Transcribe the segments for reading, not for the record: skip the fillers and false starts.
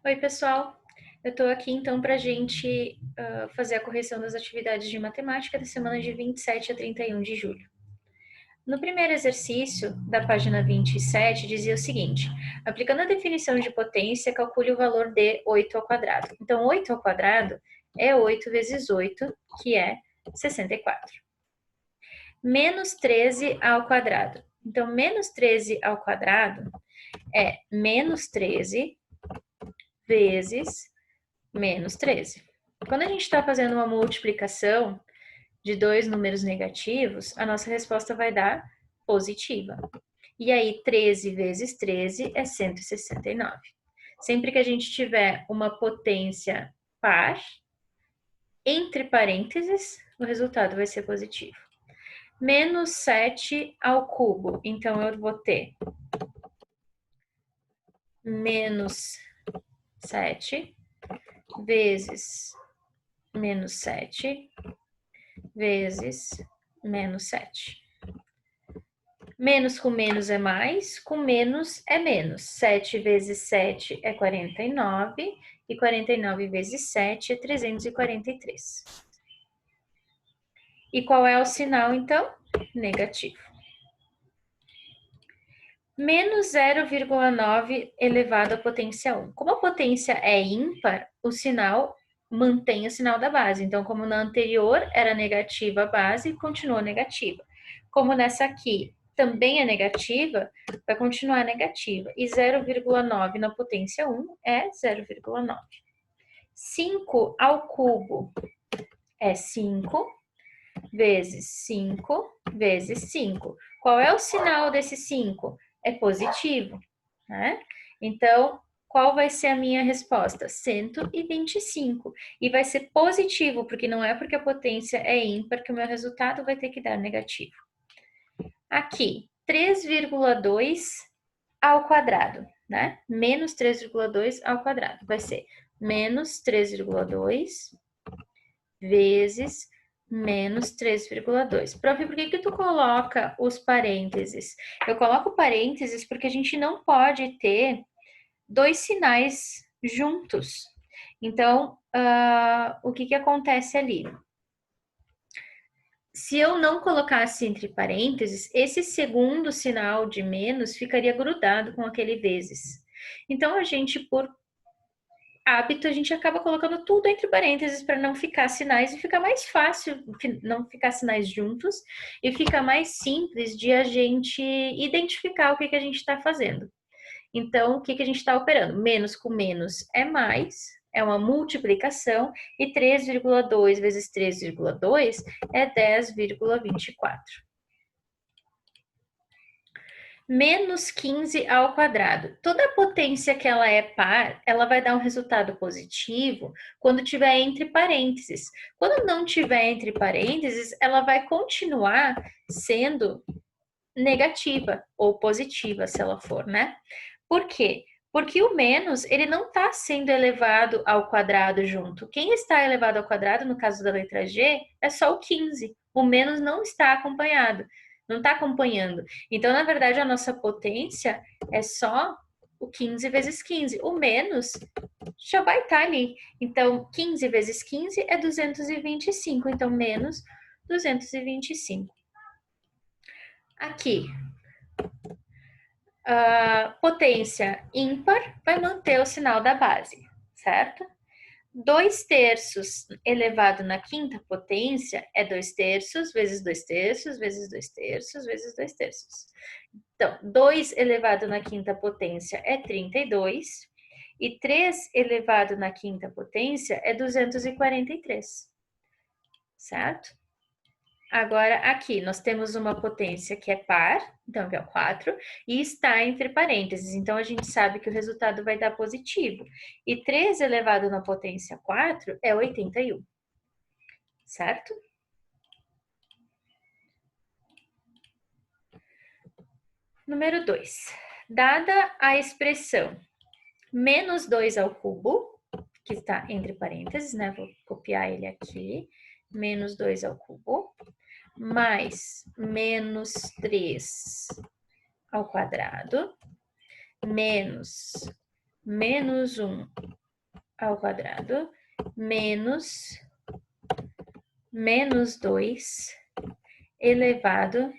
Oi, pessoal. Eu estou aqui então para a gente fazer a correção das atividades de matemática da semana de 27 a 31 de julho. No primeiro exercício, da página 27, dizia o seguinte: aplicando a definição de potência, calcule o valor de 8 ao quadrado. Então, 8 ao quadrado é 8 vezes 8, que é 64. Menos 13 ao quadrado. Então, menos 13 ao quadrado é menos 13 vezes menos 13. Quando a gente está fazendo uma multiplicação de dois números negativos, a nossa resposta vai dar positiva. E aí, 13 vezes 13 é 169. Sempre que a gente tiver uma potência par, entre parênteses, o resultado vai ser positivo. Menos 7 ao cubo, então eu vou ter menos 7 vezes menos 7 vezes menos 7. Menos com menos é mais, com menos é menos. 7 vezes 7 é 49, e 49 vezes 7 é 343. E qual é o sinal, então? Negativo. Menos 0,9 elevado à potência 1. Como a potência é ímpar, o sinal mantém o sinal da base. Então, como na anterior era negativa a base, continua negativa. Como nessa aqui também é negativa, vai continuar negativa. E 0,9 na potência 1 é 0,9. 5 ao cubo é 5 vezes 5 vezes 5. Qual é o sinal desse 5? É positivo, né? Então, qual vai ser a minha resposta? 125. E vai ser positivo, porque não é porque a potência é ímpar que o meu resultado vai ter que dar negativo. Aqui, 3,2 ao quadrado, né? Menos 3,2 ao quadrado. Vai ser menos 3,2 vezes menos 3,2. Prof, por que tu coloca os parênteses? Eu coloco parênteses porque a gente não pode ter dois sinais juntos. Então, o que acontece ali? Se eu não colocasse entre parênteses, esse segundo sinal de menos ficaria grudado com aquele vezes. Então, a gente, por hábito, a gente acaba colocando tudo entre parênteses para não ficar sinais e fica mais fácil não ficar sinais juntos e fica mais simples de a gente identificar o que a gente está fazendo. Então, o que a gente está operando? Menos com menos é mais, é uma multiplicação, e 3,2 vezes 3,2 é 10,24. Menos 15 ao quadrado. Toda potência que ela é par, ela vai dar um resultado positivo quando tiver entre parênteses. Quando não tiver entre parênteses, ela vai continuar sendo negativa ou positiva, se ela for, né? Por quê? Porque o menos, ele não está sendo elevado ao quadrado junto. Quem está elevado ao quadrado, no caso da letra G, é só o 15. O menos não está acompanhado, não está acompanhando. Então, na verdade, a nossa potência é só o 15 vezes 15. O menos já vai estar ali. Então, 15 vezes 15 é 225. Então, menos 225. Aqui, potência ímpar vai manter o sinal da base, certo? 2 terços elevado na quinta potência é 2 terços vezes 2 terços vezes 2 terços vezes 2 terços. Então, 2 elevado na quinta potência é 32 e 3 elevado na quinta potência é 243, certo? Agora, aqui, nós temos uma potência que é par, então, que é o 4, e está entre parênteses. Então, a gente sabe que o resultado vai dar positivo. E 3 elevado na potência 4 é 81, certo? Número 2. Dada a expressão menos 2 ao cubo, que está entre parênteses, né? Vou copiar ele aqui. Menos 2 ao cubo, mais menos 3 ao quadrado, menos menos 1 ao quadrado menos 2 elevado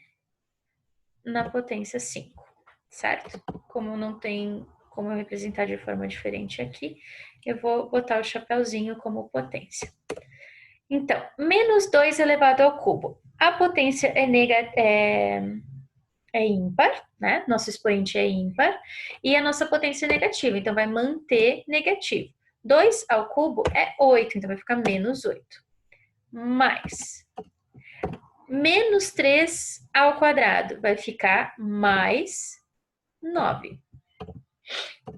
na potência 5, certo? Como não tem como eu representar de forma diferente aqui, eu vou botar o chapéuzinho como potência. Então, menos 2 elevado ao cubo. A potência é ímpar, né? Nosso expoente é ímpar. E a nossa potência é negativa, então vai manter negativo. 2 ao cubo é 8, então vai ficar menos 8. Mais menos 3 ao quadrado vai ficar mais 9.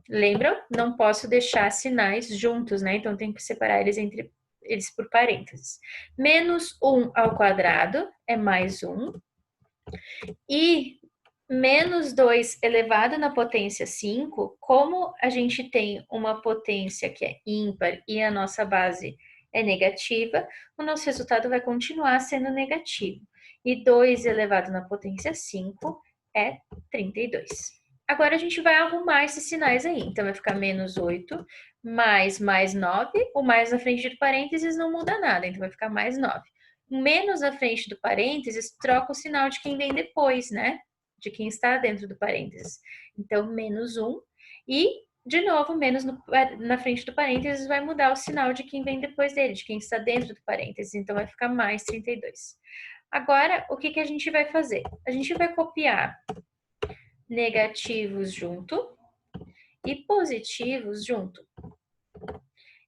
Lembram? Não posso deixar sinais juntos, né? Então tem que separar eles por parênteses. Menos 1 ao quadrado é mais 1. E menos 2 elevado na potência 5, como a gente tem uma potência que é ímpar e a nossa base é negativa, o nosso resultado vai continuar sendo negativo. E 2 elevado na potência 5 é 32. Agora a gente vai arrumar esses sinais aí. Então vai ficar menos 8 mais 9. O mais na frente do parênteses não muda nada, então vai ficar mais 9. Menos na frente do parênteses troca o sinal de quem vem depois, né? De quem está dentro do parênteses. Então, menos 1. E, de novo, menos na frente do parênteses vai mudar o sinal de quem vem depois dele, de quem está dentro do parênteses. Então, vai ficar mais 32. Agora, o que a gente vai fazer? A gente vai copiar negativos junto e positivos junto.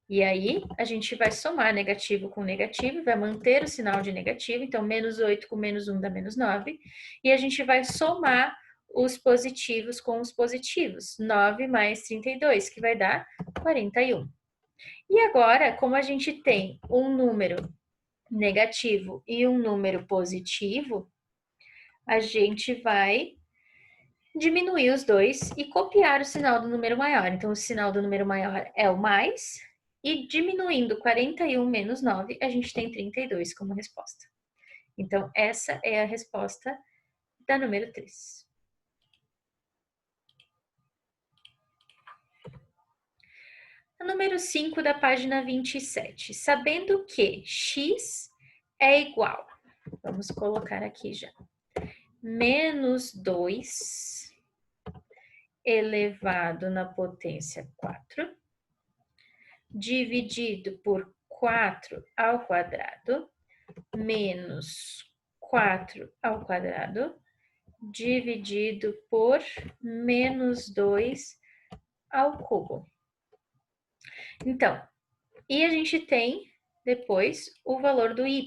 E aí, a gente vai somar negativo com negativo, vai manter o sinal de negativo, então menos 8 com menos 1 dá menos 9. E a gente vai somar os positivos com os positivos, 9 mais 32, que vai dar 41. E agora, como a gente tem um número negativo e um número positivo, a gente vai diminuir os dois e copiar o sinal do número maior. Então, o sinal do número maior é o mais, e diminuindo 41 menos 9, a gente tem 32 como resposta. Então, essa é a resposta da número 3. A número 5 da página 27. Sabendo que x é igual, vamos colocar aqui já, menos 2 elevado na potência 4, dividido por 4 ao quadrado, menos 4 ao quadrado, dividido por menos 2 ao cubo. Então, e a gente tem depois o valor do y,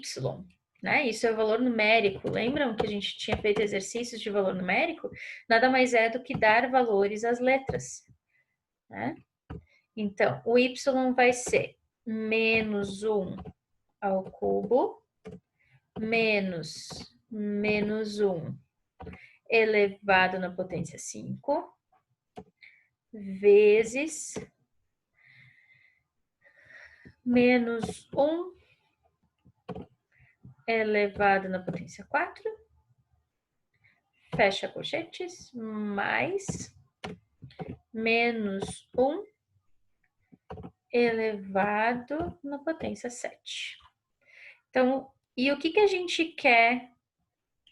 né? Isso é o valor numérico. Lembram que a gente tinha feito exercícios de valor numérico? Nada mais é do que dar valores às letras, né? Então, o y vai ser menos 1 ao cubo, menos 1 elevado na potência 5, vezes menos 1 elevado na potência 4, fecha colchetes, mais menos 1 elevado na potência 7. Então, e o que a gente quer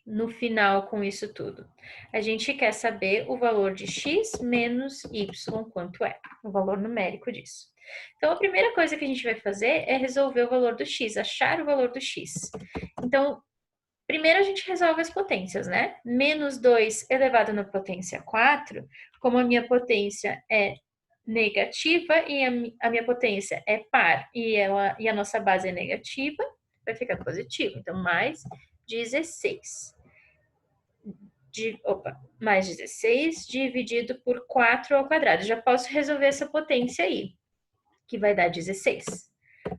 no final com isso tudo? A gente quer saber o valor de x menos y, quanto é, o valor numérico disso. Então, a primeira coisa que a gente vai fazer é resolver o valor do x, achar o valor do x. Então, primeiro a gente resolve as potências, né? Menos 2 elevado na potência 4, como a minha potência é negativa e a minha potência é par e a nossa base é negativa, vai ficar positivo. Então, mais 16. Mais 16 dividido por 4 ao quadrado. Já posso resolver essa potência aí, que vai dar 16.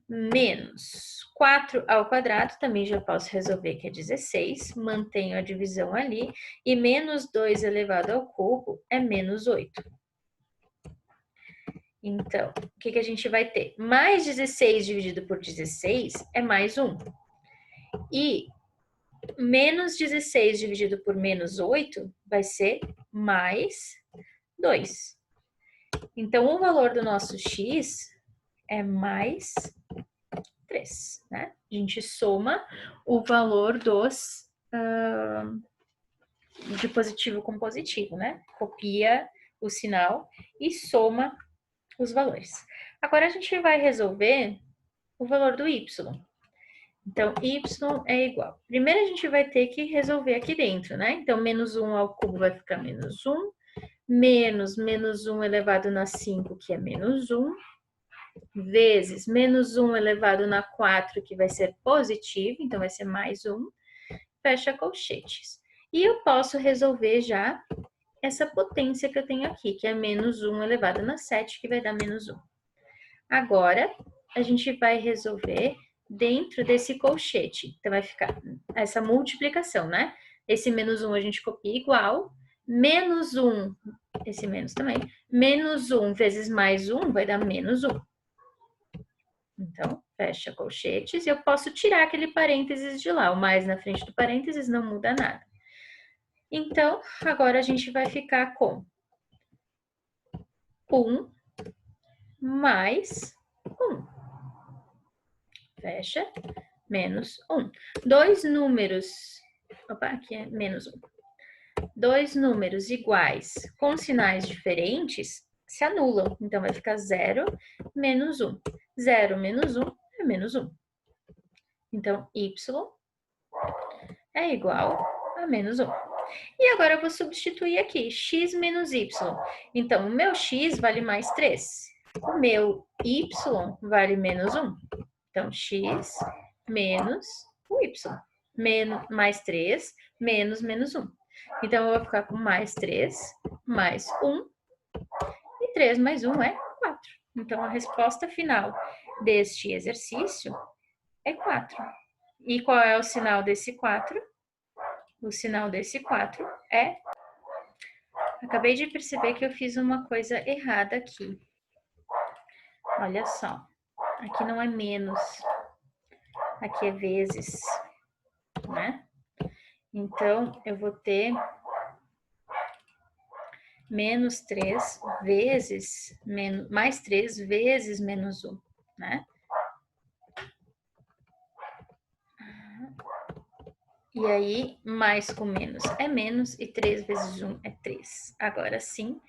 Menos 4 ao quadrado, também já posso resolver que é 16. Mantenho a divisão ali. E menos 2 elevado ao cubo é menos 8. Então, o que a gente vai ter? Mais 16 dividido por 16 é mais 1. E menos 16 dividido por menos 8 vai ser mais 2. Então, o valor do nosso x é mais 3, né? A gente soma o valor dos de positivo com positivo, né? Copia o sinal e soma os valores. Agora, a gente vai resolver o valor do y. Então, y é igual. Primeiro, a gente vai ter que resolver aqui dentro, né? Então, menos 1 ao cubo vai ficar menos 1, menos 1 elevado na 5, que é menos 1, vezes menos 1 elevado na 4, que vai ser positivo, então vai ser mais 1, fecha colchetes. E eu posso resolver já essa potência que eu tenho aqui, que é menos 1 elevado na 7, que vai dar menos 1. Agora, a gente vai resolver dentro desse colchete. Então, vai ficar essa multiplicação, né? Esse menos 1 a gente copia igual, menos 1, esse menos também, menos 1 vezes mais 1 vai dar menos 1. Então, fecha colchetes e eu posso tirar aquele parênteses de lá. O mais na frente do parênteses não muda nada. Então, agora a gente vai ficar com 1 mais 1. Fecha, menos 1. Dois números... Opa, aqui é menos 1. Dois números iguais com sinais diferentes se anulam. Então, vai ficar 0 menos 1. 0 menos 1 é menos 1. Então, y é igual a menos 1. E agora eu vou substituir aqui, x menos y. Então, o meu x vale mais 3. O meu y vale menos 1. Então, x menos o y. Mais 3, menos 1. Então, eu vou ficar com mais 3, mais 1. E 3 mais 1 é 4. Então, a resposta final deste exercício é 4. E qual é o sinal desse 4? O sinal desse 4 é... Acabei de perceber que eu fiz uma coisa errada aqui. Olha só. Aqui não é menos. Aqui é vezes, né? Então, eu vou ter menos 3 vezes, mais 3 vezes menos 1, né? E aí, mais com menos é menos, e 3 vezes 1 é 3. Agora sim,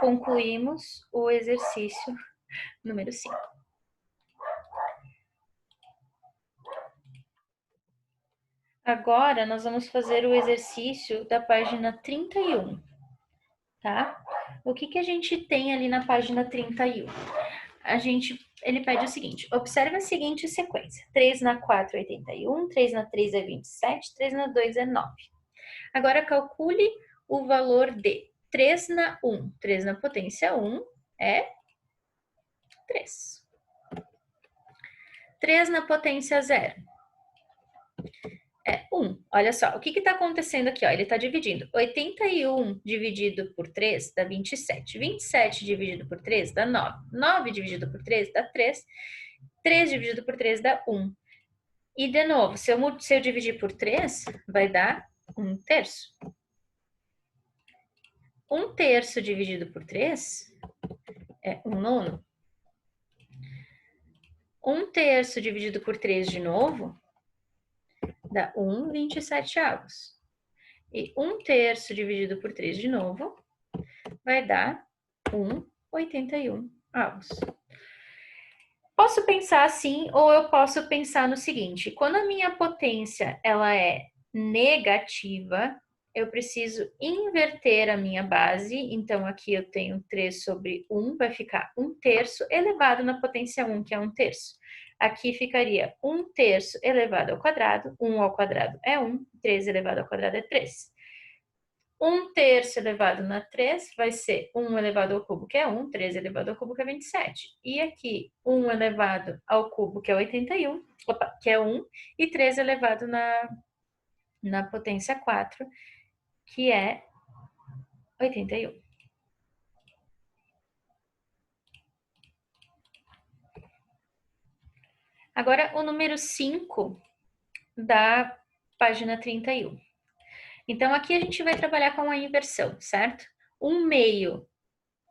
concluímos o exercício número 5. Agora, nós vamos fazer o exercício da página 31, tá? O que a gente tem ali na página 31? Ele pede o seguinte, observe a seguinte sequência. 3 na 4 é 81, 3 na 3 é 27, 3 na 2 é 9. Agora, calcule o valor de 3 na 1. 3 na potência 1 é 3. 3 na potência 0 é 1. Olha só, o que está acontecendo aqui? Ó? Ele está dividindo. 81 dividido por 3 dá 27. 27 dividido por 3 dá 9. 9 dividido por 3 dá 3. 3 dividido por 3 dá 1. E, de novo, se eu dividir por 3, vai dar 1/3. 1/3 dividido por 3 é 1/9. 1/3 dividido por 3 de novo dá 1/27. E 1/3 dividido por 3 de novo vai dar 1/81. Posso pensar assim, ou eu posso pensar no seguinte: quando a minha potência ela é negativa, eu preciso inverter a minha base. Então, aqui eu tenho 3 sobre 1, vai ficar 1/3 elevado na potência 1, que é 1/3. Aqui ficaria 1/3 elevado ao quadrado. 1 ao quadrado é 1, 3 elevado ao quadrado é 3. 1/3 elevado na 3 vai ser 1 elevado ao cubo, que é 1, 3 elevado ao cubo, que é 27. E aqui, 1 elevado ao cubo, que é 81, que é 1, e 3 elevado na potência 4, que é 81. Agora, o número 5 da página 31. Então, aqui a gente vai trabalhar com a inversão, certo? 1/2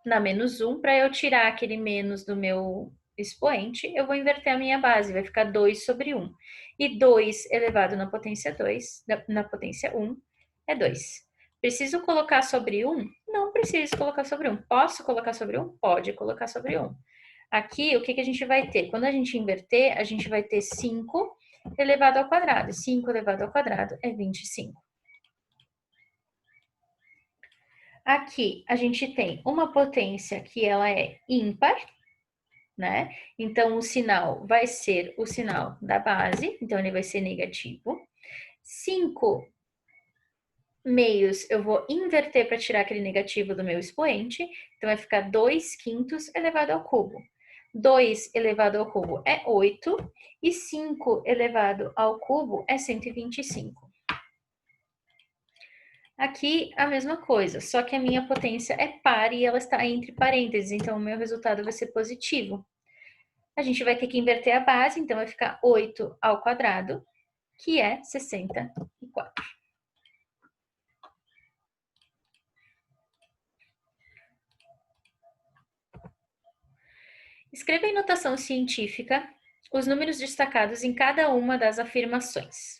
na menos 1, para eu tirar aquele menos do meu expoente, eu vou inverter a minha base, vai ficar 2 sobre 1. E 2 elevado na potência 2, na potência 1, é 2. Preciso colocar sobre 1? Não preciso colocar sobre 1. Posso colocar sobre 1? Pode colocar sobre 1. Aqui, o que a gente vai ter? Quando a gente inverter, a gente vai ter 5 elevado ao quadrado. 5 elevado ao quadrado é 25. Aqui, a gente tem uma potência que ela é ímpar, né? Então, o sinal vai ser o sinal da base, então ele vai ser negativo. 5 meios eu vou inverter para tirar aquele negativo do meu expoente, então vai ficar 2 quintos elevado ao cubo. 2 elevado ao cubo é 8 e 5 elevado ao cubo é 125. Aqui a mesma coisa, só que a minha potência é par e ela está entre parênteses, então o meu resultado vai ser positivo. A gente vai ter que inverter a base, então vai ficar 8 ao quadrado, que é 64. Escreva em notação científica os números destacados em cada uma das afirmações.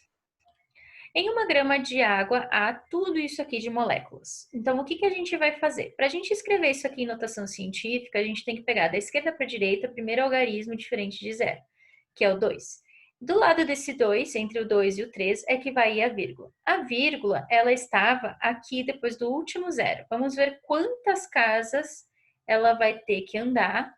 Em 1 grama de água há tudo isso aqui de moléculas. Então, o que a gente vai fazer? Para a gente escrever isso aqui em notação científica, a gente tem que pegar da esquerda para a direita o primeiro algarismo diferente de zero, que é o 2. Do lado desse 2, entre o 2 e o 3, é que vai ir a vírgula. A vírgula, ela estava aqui depois do último zero. Vamos ver quantas casas ela vai ter que andar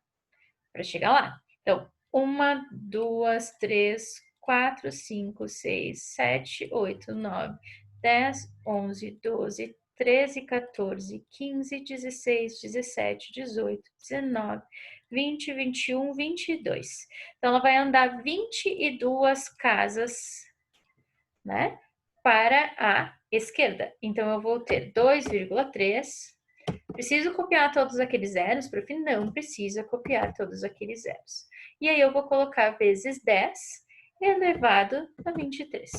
para chegar lá. Então, 1, 2, 3, 4, 5, 6, 7, 8, 9, 10, 11, 12, 13, 14, 15, 16, 17, 18, 19, 20, 21, 22. Então, ela vai andar 22 casas, né, para a esquerda. Então, eu vou ter 2,3. Preciso copiar todos aqueles zeros? Para o fim, não precisa copiar todos aqueles zeros. E aí, eu vou colocar vezes 10 elevado a 23.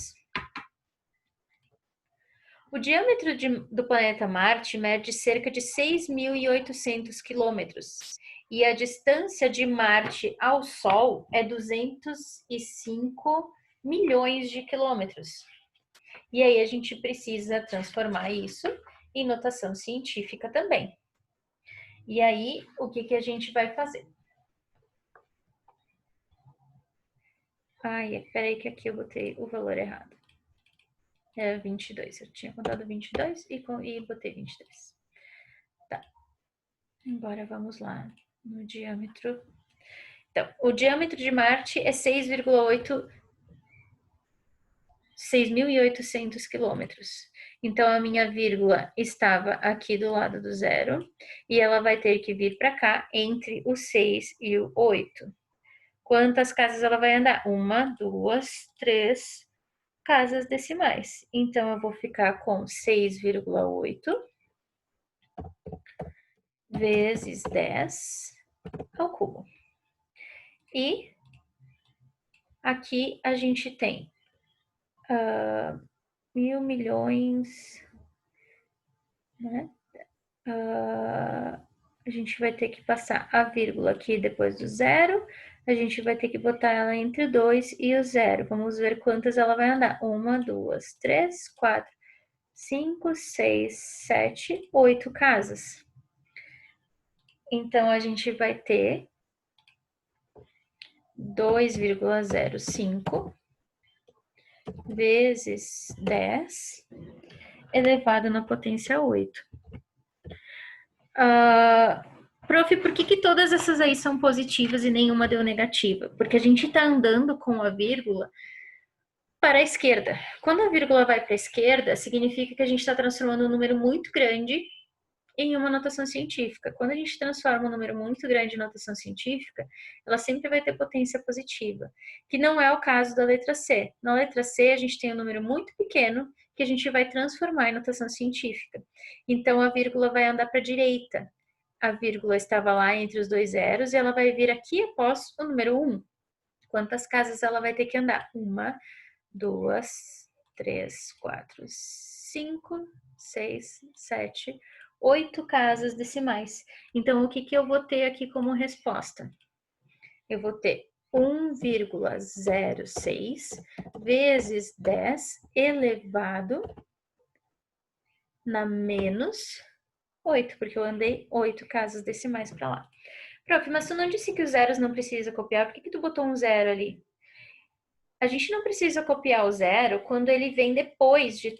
O diâmetro do planeta Marte mede cerca de 6.800 quilômetros. E a distância de Marte ao Sol é 205 milhões de quilômetros. E aí, a gente precisa transformar isso em notação científica também. E aí, o que a gente vai fazer? Ai, peraí que aqui eu botei o valor errado. É 22. Eu tinha contado 22 e botei 23. Tá. Agora vamos lá no diâmetro. Então, o diâmetro de Marte é 6.800 quilômetros. Então, a minha vírgula estava aqui do lado do zero e ela vai ter que vir para cá entre o 6 e o 8. Quantas casas ela vai andar? 1, 2, 3 casas decimais. Então, eu vou ficar com 6,8 vezes 10 ao cubo. E aqui a gente tem 1.000 milhões, né? A gente vai ter que passar a vírgula aqui depois do zero. A gente vai ter que botar ela entre o 2 e o 0. Vamos ver quantas ela vai andar. 1, 2, 3, 4, 5, 6, 7, 8 casas. Então, a gente vai ter 2,05 vezes 10 elevado na potência 8. Prof, por que todas essas aí são positivas e nenhuma deu negativa? Porque a gente está andando com a vírgula para a esquerda. Quando a vírgula vai para a esquerda, significa que a gente está transformando um número muito grande em uma notação científica. Quando a gente transforma um número muito grande em notação científica, ela sempre vai ter potência positiva, que não é o caso da letra C. Na letra C, a gente tem um número muito pequeno que a gente vai transformar em notação científica. Então, a vírgula vai andar para a direita. A vírgula estava lá entre os dois zeros e ela vai vir aqui após o número 1. Quantas casas ela vai ter que andar? 1, 2, 3, 4, 5, 6, 7, 8 casas decimais. Então, o que eu vou ter aqui como resposta? Eu vou ter 1,06 vezes 10 elevado na menos 8, porque eu andei 8 casas decimais para lá. Prof, mas tu não disse que os zeros não precisa copiar? Por que tu botou um zero ali? A gente não precisa copiar o zero quando ele vem depois de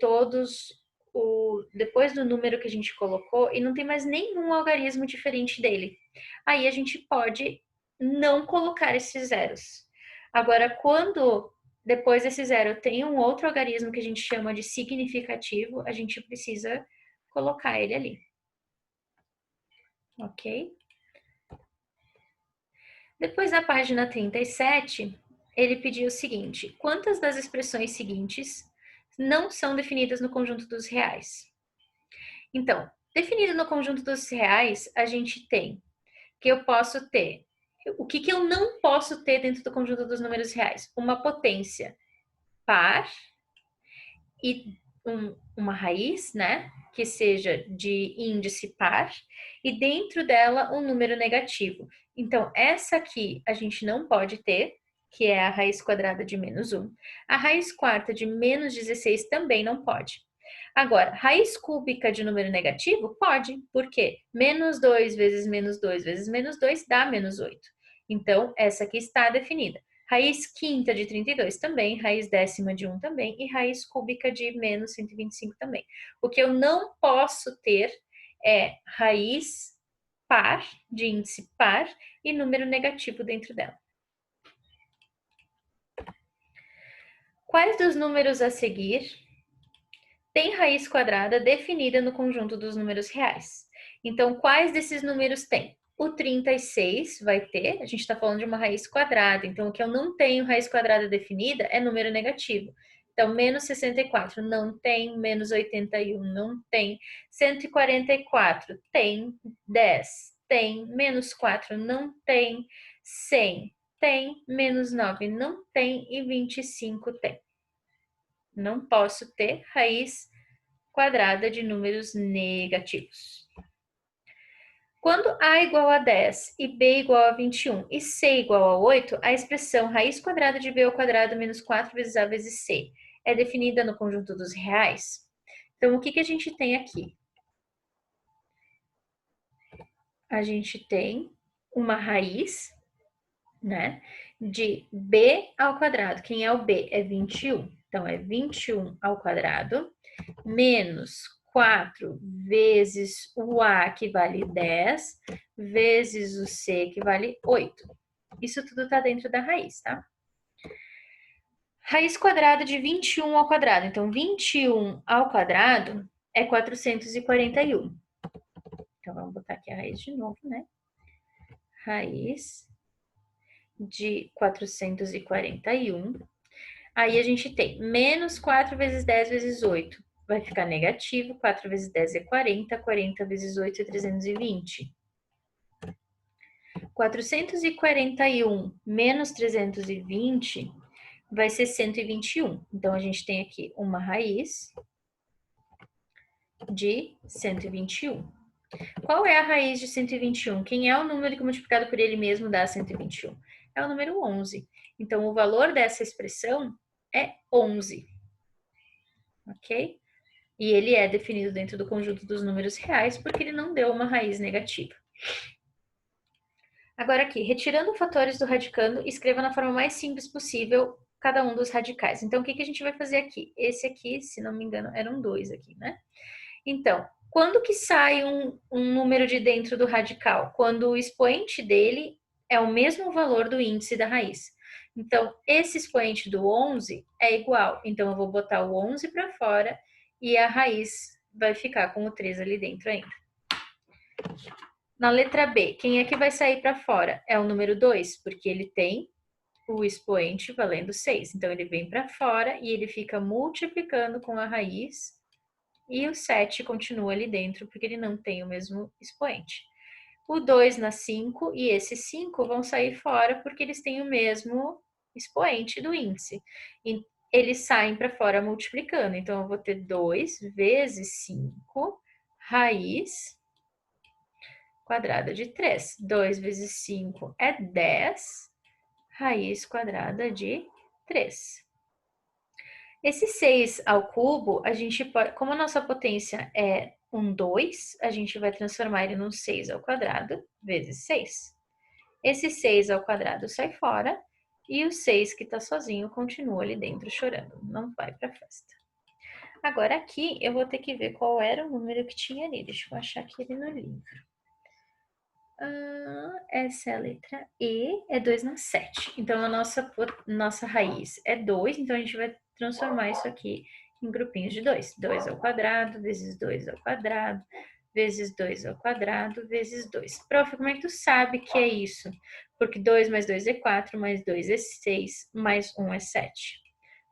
depois do número que a gente colocou e não tem mais nenhum algarismo diferente dele. Aí a gente pode não colocar esses zeros. Agora, quando depois desse zero tem um outro algarismo que a gente chama de significativo, a gente precisa colocar ele ali. Ok? Depois na página 37, ele pediu o seguinte: quantas das expressões seguintes não são definidas no conjunto dos reais? Então, definido no conjunto dos reais, a gente tem que eu posso ter. O que eu não posso ter dentro do conjunto dos números reais? Uma potência par e uma raiz, né? Que seja de índice par, e dentro dela um número negativo. Então, essa aqui a gente não pode ter, que é a raiz quadrada de menos 1. A raiz quarta de menos 16 também não pode. Agora, raiz cúbica de número negativo? Pode, porque menos 2 vezes menos 2 vezes menos 2 dá menos 8. Então, essa aqui está definida. Raiz quinta de 32 também, raiz décima de 1 também, e raiz cúbica de menos 125 também. O que eu não posso ter é raiz par, de índice par, e número negativo dentro dela. Quais dos números a seguir tem raiz quadrada definida no conjunto dos números reais? Então, quais desses números tem? O 36 vai ter, a gente está falando de uma raiz quadrada, então o que eu não tenho raiz quadrada definida é número negativo. Então, menos 64 não tem, menos 81 não tem, 144 tem, 10 tem, menos 4 não tem, 100 tem, menos 9 não tem e 25 tem. Não posso ter raiz quadrada de números negativos. Quando A igual a 10 e B igual a 21 e C igual a 8, a expressão raiz quadrada de B ao quadrado menos 4 vezes A vezes C é definida no conjunto dos reais? Então, o que a gente tem aqui? A gente tem uma raiz, né, de B ao quadrado. Quem é o B? É 21. Então, é 21 ao quadrado menos 4 vezes o A, que vale 10, vezes o C, que vale 8. Isso tudo está dentro da raiz, tá? Raiz quadrada de 21 ao quadrado. Então, 21 ao quadrado é 441. Então, vamos botar aqui a raiz de novo, né? Raiz de 441. Aí a gente tem menos 4 vezes 10 vezes 8. Vai ficar negativo. 4 vezes 10 é 40. 40 vezes 8 é 320. 441 menos 320 vai ser 121. Então, a gente tem aqui uma raiz de 121. Qual é a raiz de 121? Quem é o número que multiplicado por ele mesmo dá 121? É o número 11. Então, o valor dessa expressão é 11. Ok? E ele é definido dentro do conjunto dos números reais porque ele não deu uma raiz negativa. Agora aqui, retirando fatores do radicando, escreva na forma mais simples possível cada um dos radicais. Então, o que a gente vai fazer aqui? Esse aqui, se não me engano, eram 2 aqui, né? Então, quando que sai um número de dentro do radical? Quando o expoente dele é o mesmo valor do índice da raiz. Então, esse expoente do 11 é igual. Então, eu vou botar o 11 para fora e a raiz vai ficar com o 3 ali dentro ainda. Na letra B, quem é que vai sair para fora? É o número 2, porque ele tem o expoente valendo 6. Então, ele vem para fora e ele fica multiplicando com a raiz e o 7 continua ali dentro, porque ele não tem o mesmo expoente. O 2 na 5 e esse 5 vão sair fora porque eles têm o mesmo expoente do índice. E eles saem para fora multiplicando. Então, eu vou ter 2 vezes 5 raiz quadrada de 3. 2 vezes 5 é 10, raiz quadrada de 3. Esse 6 ao cubo, a gente pode, como a nossa potência é um 2, a gente vai transformar ele num 6 ao quadrado vezes 6. Esse 6 ao quadrado sai fora e o 6 que está sozinho continua ali dentro chorando, não vai para a festa. Agora aqui eu vou ter que ver qual era o número que tinha ali, deixa eu achar aqui ele no livro. Essa é a letra E, é 2 na 7. Então, a nossa raiz é 2, então a gente vai transformar isso aqui em grupinhos de 2. 2 ao quadrado, vezes 2 ao quadrado, vezes 2 ao quadrado, vezes 2. Prof, como é que tu sabe que é isso? Porque 2 mais 2 é 4, mais 2 é 6, mais 1 é 7.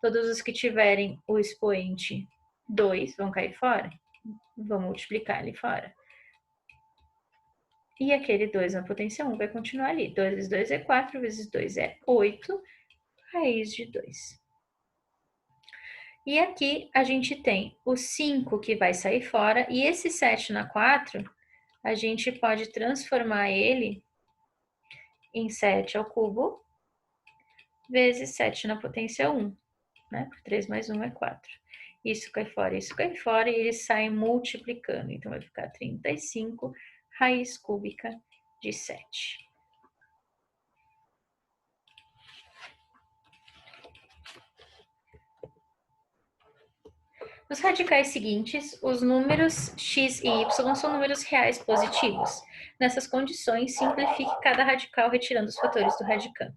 Todos os que tiverem o expoente 2 vão cair fora? Vão multiplicar ali fora. E aquele 2 na potência 1 vai continuar ali. 2 vezes 2 é 4, vezes 2 é 8, raiz de 2. E aqui a gente tem o 5 que vai sair fora, e esse 7 na 4, a gente pode transformar ele em 7 ao cubo, vezes 7 na potência 1, né? 3 mais 1 é 4. Isso cai fora, e eles saem multiplicando. Então, vai ficar 35 raiz cúbica de 7. Nos radicais seguintes, os números x e y são números reais positivos. Nessas condições, simplifique cada radical retirando os fatores do radicando.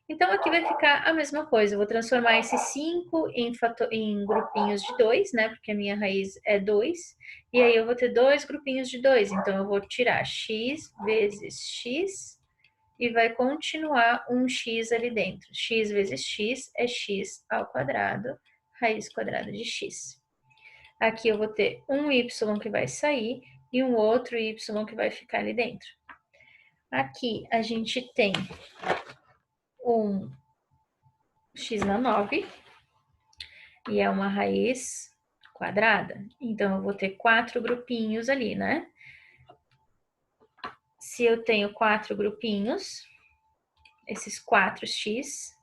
Então, aqui vai ficar a mesma coisa. Eu vou transformar esse 5 em grupinhos de 2, né? Porque a minha raiz é 2. E aí, eu vou ter dois grupinhos de 2. Então, eu vou tirar x vezes x e vai continuar um x ali dentro. X vezes x é x ao quadrado, raiz quadrada de x. Aqui eu vou ter um y que vai sair e um outro y que vai ficar ali dentro. Aqui a gente tem um x na 9 e é uma raiz quadrada. Então, eu vou ter 4 grupinhos ali, né? Se eu tenho 4 grupinhos, esses 4x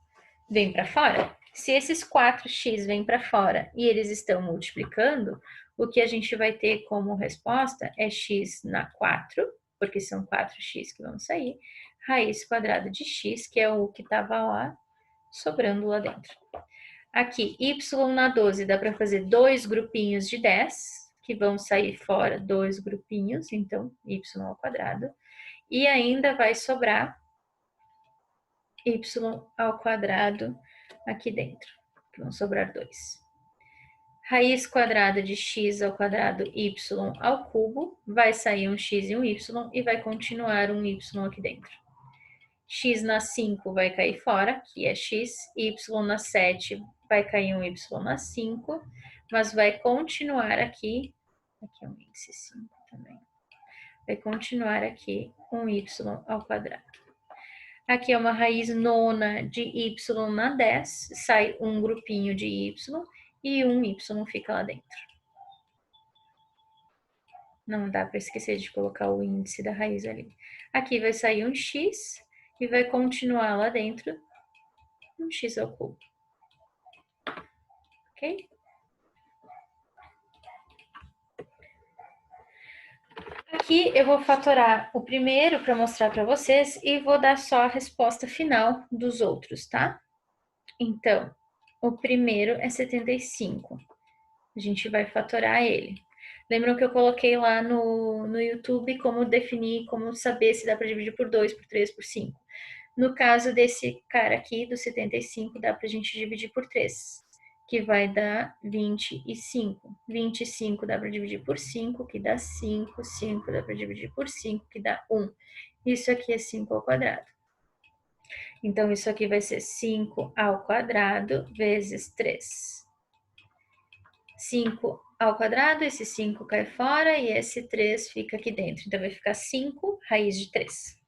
vêm para fora. Se esses 4x vêm para fora e eles estão multiplicando, o que a gente vai ter como resposta é x na 4, porque são 4x que vão sair, raiz quadrada de x, que é o que estava lá, sobrando lá dentro. Aqui, y na 12, dá para fazer dois grupinhos de 10, que vão sair fora dois grupinhos, então, y ao quadrado. E ainda vai sobrar y ao quadrado aqui dentro, que vão sobrar 2. Raiz quadrada de x ao quadrado y ao cubo, vai sair um x e um y, e vai continuar um y aqui dentro. X na 5 vai cair fora, que é x, y na 7 vai cair um y na 5, mas vai continuar aqui é um índice 5 também, vai continuar aqui um y ao quadrado. Aqui é uma raiz nona de y na 10, sai um grupinho de y e um y fica lá dentro. Não dá para esquecer de colocar o índice da raiz ali. Aqui vai sair um x e vai continuar lá dentro um x ao cubo. Ok? Aqui eu vou fatorar o primeiro para mostrar para vocês e vou dar só a resposta final dos outros, tá? Então, o primeiro é 75. A gente vai fatorar ele. Lembram que eu coloquei lá no YouTube como definir, como saber se dá para dividir por 2, por 3, por 5. No caso desse cara aqui, do 75, dá para a gente dividir por 3, que vai dar 25. 25 dá para dividir por 5, que dá 5. 5 dá para dividir por 5, que dá 1. Isso aqui é 5 ao quadrado. Então, isso aqui vai ser 5 ao quadrado vezes 3. 5 ao quadrado, esse 5 cai fora e esse 3 fica aqui dentro. Então, vai ficar 5 raiz de 3.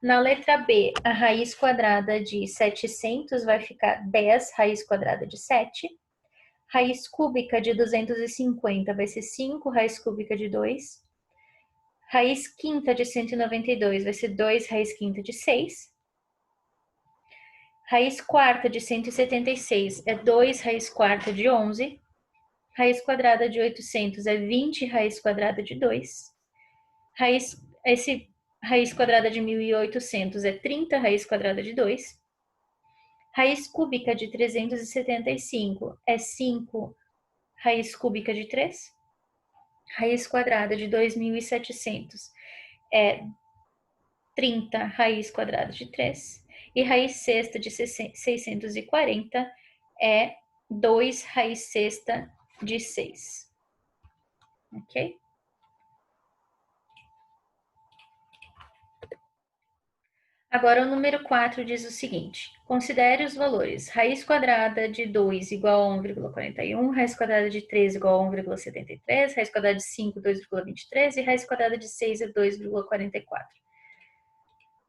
Na letra B, a raiz quadrada de 700 vai ficar 10 raiz quadrada de 7. Raiz cúbica de 250 vai ser 5 raiz cúbica de 2. Raiz quinta de 192 vai ser 2 raiz quinta de 6. Raiz quarta de 176 é 2 raiz quarta de 11. Raiz quadrada de 800 é 20 raiz quadrada de 2. Raiz quadrada de 1.800 é 30 raiz quadrada de 2. Raiz cúbica de 375 é 5 raiz cúbica de 3. Raiz quadrada de 2.700 é 30 raiz quadrada de 3. E raiz sexta de 640 é 2 raiz sexta de 6. Ok? Agora, o número 4 diz o seguinte: considere os valores raiz quadrada de 2 igual a 1,41, raiz quadrada de 3 igual a 1,73, raiz quadrada de 5, 2,23 e raiz quadrada de 6 é 2,44.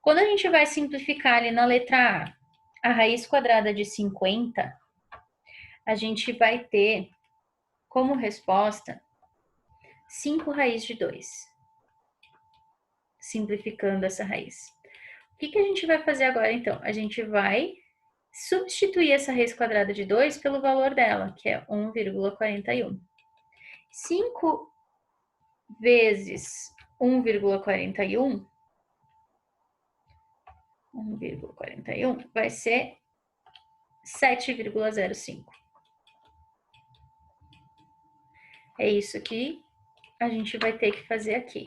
Quando a gente vai simplificar ali na letra A raiz quadrada de 50, a gente vai ter como resposta 5 raiz de 2, simplificando essa raiz. O que a gente vai fazer agora, então? A gente vai substituir essa raiz quadrada de 2 pelo valor dela, que é 1,41. 5 vezes 1,41 vai ser 7,05. É isso que a gente vai ter que fazer aqui.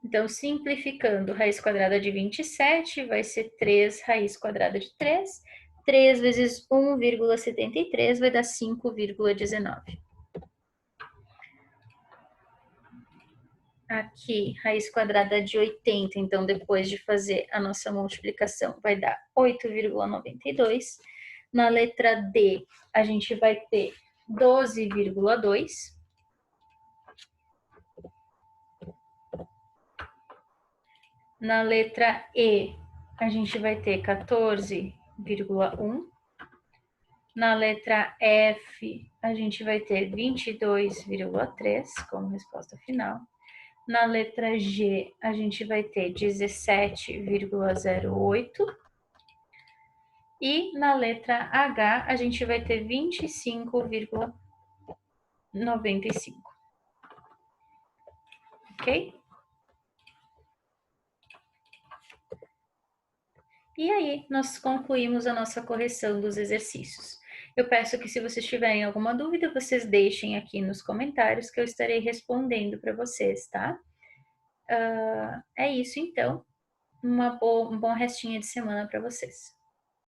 Então, simplificando, raiz quadrada de 27 vai ser 3 raiz quadrada de 3. 3 vezes 1,73 vai dar 5,19. Aqui, raiz quadrada de 80, então depois de fazer a nossa multiplicação, vai dar 8,92. Na letra D, a gente vai ter 12,2. Na letra E, a gente vai ter 14,1. Na letra F, a gente vai ter 22,3 como resposta final. Na letra G, a gente vai ter 17,08. E na letra H, a gente vai ter 25,95. Ok? E aí, nós concluímos a nossa correção dos exercícios. Eu peço que, se vocês tiverem alguma dúvida, vocês deixem aqui nos comentários que eu estarei respondendo para vocês, tá? É isso, então. Um bom restinho de semana para vocês.